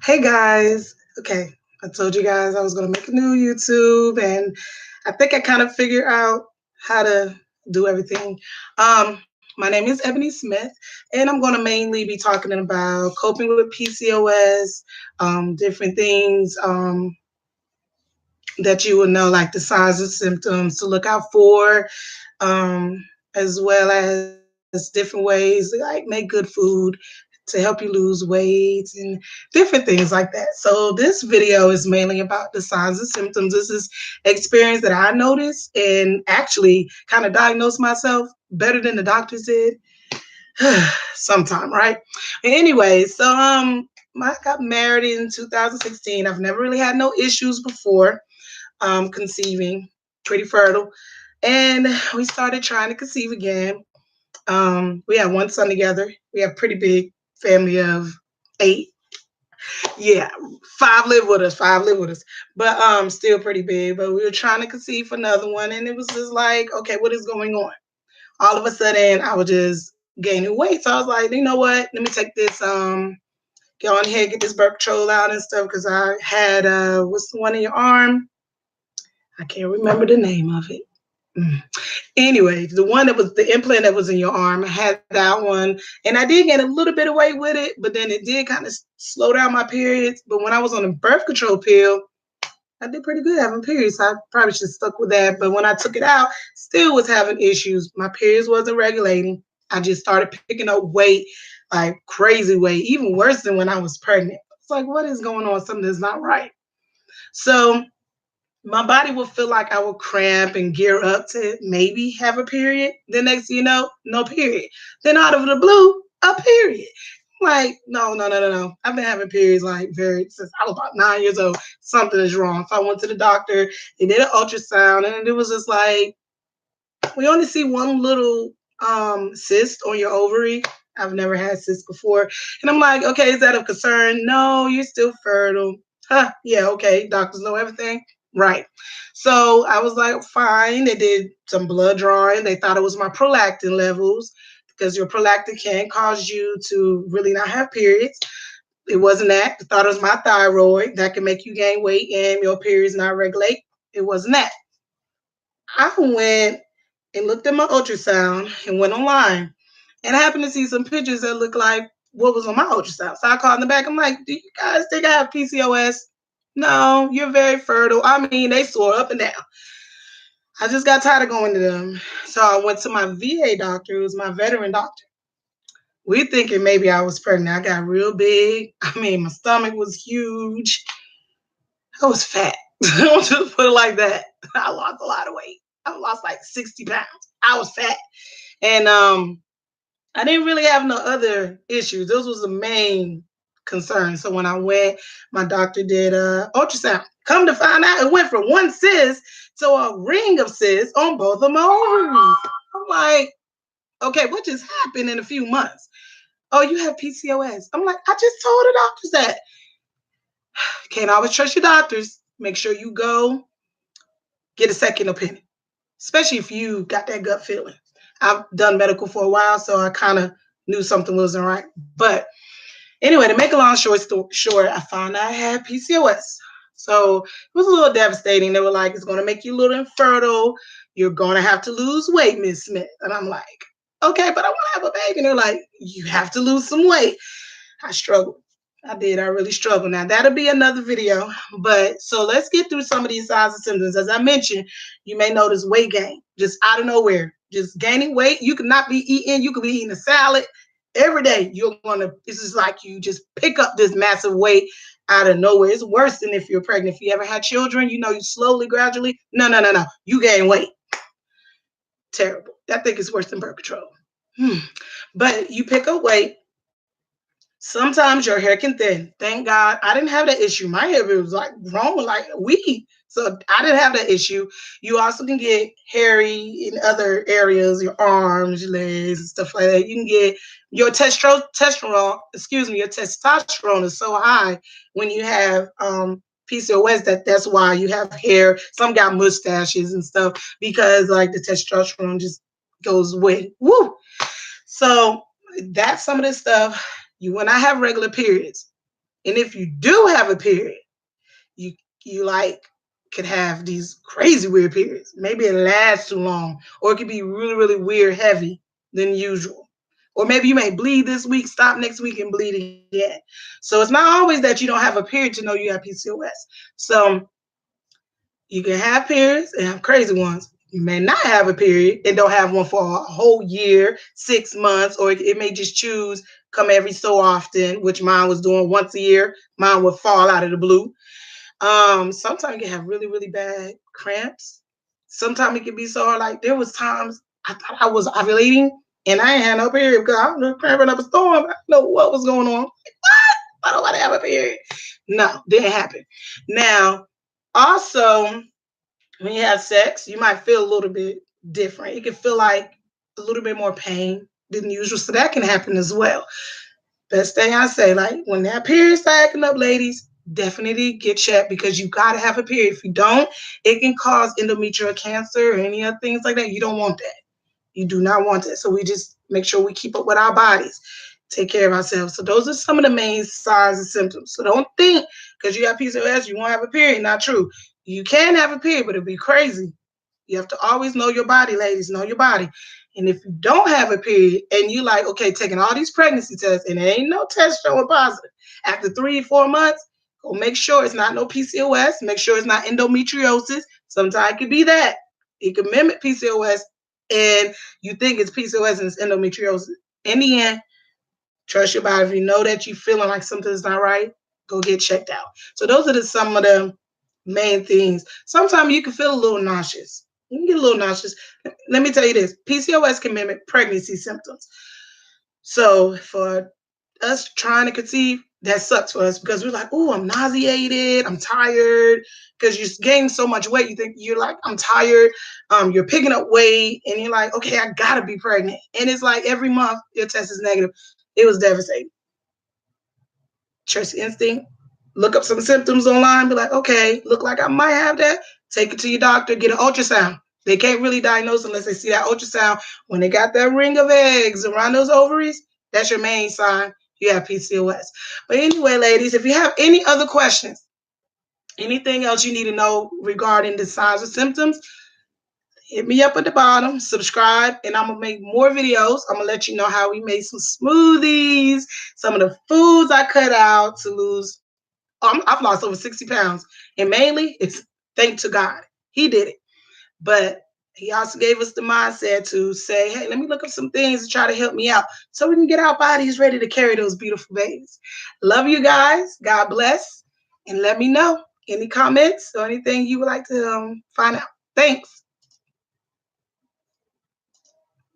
Hey guys. Okay, I told you guys I was going to make a new YouTube, and I think I kind of figured out how to do everything. My name is Ebony Smith, and I'm going to mainly be talking about coping with PCOS, different things that you will know, like the signs and symptoms to look out for, um, as well as different ways to like make good food to help you lose weight and different things like that. So this video is mainly about the signs and symptoms. This is experience that I noticed and actually kind of diagnosed myself better than the doctors did sometime, right? Anyway, I got married in 2016. I've never really had no issues before conceiving, pretty fertile. And we started trying to conceive again. We had one son together. We have a pretty big family of 8. Yeah, 5 live with us, 5 live with us. But still pretty big. But we were trying to conceive another one, and it was just like, okay, what is going on? All of a sudden I was just gaining weight. So I was like, you know what? Let me take this go on ahead, get this birth control out and stuff. Cause I had what's the one in your arm? I can't remember the name of it. Mm. Anyway, the one that was the implant that was in your arm, I had that one, and I did gain a little bit of weight with it, but then it did kind of slow down my periods. But when I was on a birth control pill, I did pretty good having periods. So I probably should have stuck with that. But when I took it out, still was having issues. My periods wasn't regulating. I just started picking up weight, like crazy weight, even worse than when I was pregnant. It's like, what is going on? Something is not right. So my body will feel like I will cramp and gear up to maybe have a period. The next thing you know, no period. Then out of the blue, a period. Like, no, no, no, no, no. I've been having periods like very since I was about 9 years old. Something is wrong. So I went to the doctor. They did an ultrasound, and it was just like, we only see one little cyst on your ovary. I've never had cysts before. And I'm like, okay, is that of concern? No, you're still fertile. Huh, yeah, okay. Doctors know everything. Right. So I was like, fine. They did some blood drawing. They thought it was my prolactin levels because your prolactin can cause you to really not have periods. It wasn't that. They thought it was my thyroid that can make you gain weight and your periods not regulate. It wasn't that. I went and looked at my ultrasound and went online. And I happened to see some pictures that looked like what was on my ultrasound. So I called in the back. I'm like, do you guys think I have PCOS? No, you're very fertile. I mean, they soar up and down. I just got tired of going to them. So I went to my VA doctor, who was my veteran doctor. We thinking maybe I was pregnant. I got real big. I mean, my stomach was huge. I was fat. I'll just put it like that. I lost a lot of weight. I lost like 60 pounds. I was fat. And I didn't really have no other issues. Those was the main concern. So when I went, my doctor did a ultrasound. Come to find out, it went from one cyst to a ring of cysts on both of my ovaries. I'm like, okay, what just happened in a few months? Oh, you have PCOS. I'm like, I just told the doctors that. Can't always trust your doctors. Make sure you go get a second opinion, especially if you got that gut feeling. I've done medical for a while, so I kind of knew something wasn't right. But anyway, to make a long story short, I found out I had PCOS. So it was a little devastating. They were like, it's going to make you a little infertile. You're going to have to lose weight, Miss Smith. And I'm like, okay, but I want to have a baby. And they're like, you have to lose some weight. I struggled. I did. I really struggled. Now, that'll be another video. But so let's get through some of these signs and symptoms. As I mentioned, you may notice weight gain just out of nowhere, just gaining weight. You could not be eating. You could be eating a salad every day. You're going to, this is like you just pick up this massive weight out of nowhere. It's worse than if you're pregnant. If you ever had children, you know, you slowly, gradually. No, no, no, no. You gain weight. Terrible. I think it's worse than birth control. But you pick up weight. Sometimes your hair can thin. Thank God I didn't have that issue. My hair was like growing like a weed. So I didn't have that issue. You also can get hairy in other areas, your arms, your legs, and stuff like that. You can get your testosterone is so high when you have PCOS that's why you have hair. Some got mustaches and stuff because like the testosterone just goes with woo. So that's some of this stuff. You will not have regular periods. And if you do have a period, you you like could have these crazy weird periods. Maybe it lasts too long, or it could be really, really weird, heavy than usual. Or maybe you may bleed this week, stop next week, and bleed again. So it's not always that you don't have a period to know you have PCOS. So you can have periods and have crazy ones. You may not have a period and don't have one for a whole year, 6 months, or it may just choose come every so often, which mine was doing once a year. Mine would fall out of the blue. Sometimes you can have really, really bad cramps. Sometimes it can be so hard. Like there was times I thought I was ovulating and I ain't had no period because I was cramping up a storm. I didn't know what was going on. I don't want to have a period. No, didn't happen. Now, also, when you have sex, you might feel a little bit different. You can feel like a little bit more pain than usual. So that can happen as well. Best thing I say, like when that period start acting up, ladies, definitely get checked because you gotta have a period. If you don't, it can cause endometrial cancer or any other things like that. You don't want that. You do not want that. So we just make sure we keep up with our bodies, take care of ourselves. So those are some of the main signs and symptoms. So don't think because you have PCOS, you won't have a period. Not true. You can have a period, but it'll be crazy. You have to always know your body, ladies. Know your body. And if you don't have a period and you like, okay, taking all these pregnancy tests and there ain't no test showing positive, after 3 or 4 months, go make sure it's not no PCOS. Make sure it's not endometriosis. Sometimes it could be that. It could mimic PCOS and you think it's PCOS and it's endometriosis. In the end, trust your body. If you know that you're feeling like something's not right, go get checked out. So those are some of the main things. Sometimes you can feel a little nauseous. You can get a little nauseous. Let me tell you this: PCOS can mimic pregnancy symptoms. So for us trying to conceive, that sucks for us because we're like, oh, I'm nauseated, I'm tired, because you gain so much weight. You think you're like, I'm tired. You're picking up weight, and you're like, okay, I gotta be pregnant. And it's like every month your test is negative. It was devastating. Trust your instinct. Look up some symptoms online. Be like, okay, look like I might have that. Take it to your doctor. Get an ultrasound. They can't really diagnose unless they see that ultrasound. When they got that ring of eggs around those ovaries, that's your main sign you have PCOS. But anyway, ladies, if you have any other questions, anything else you need to know regarding the signs or symptoms, hit me up at the bottom, subscribe, and I'm going to make more videos. I'm going to let you know how we made some smoothies, some of the foods I cut out to lose. I've lost over 60 pounds. And mainly, it's thanks to God. He did it. But he also gave us the mindset to say, hey, let me look up some things to try to help me out so we can get our bodies ready to carry those beautiful babies. Love you guys. God bless. And let me know any comments or anything you would like to find out. Thanks.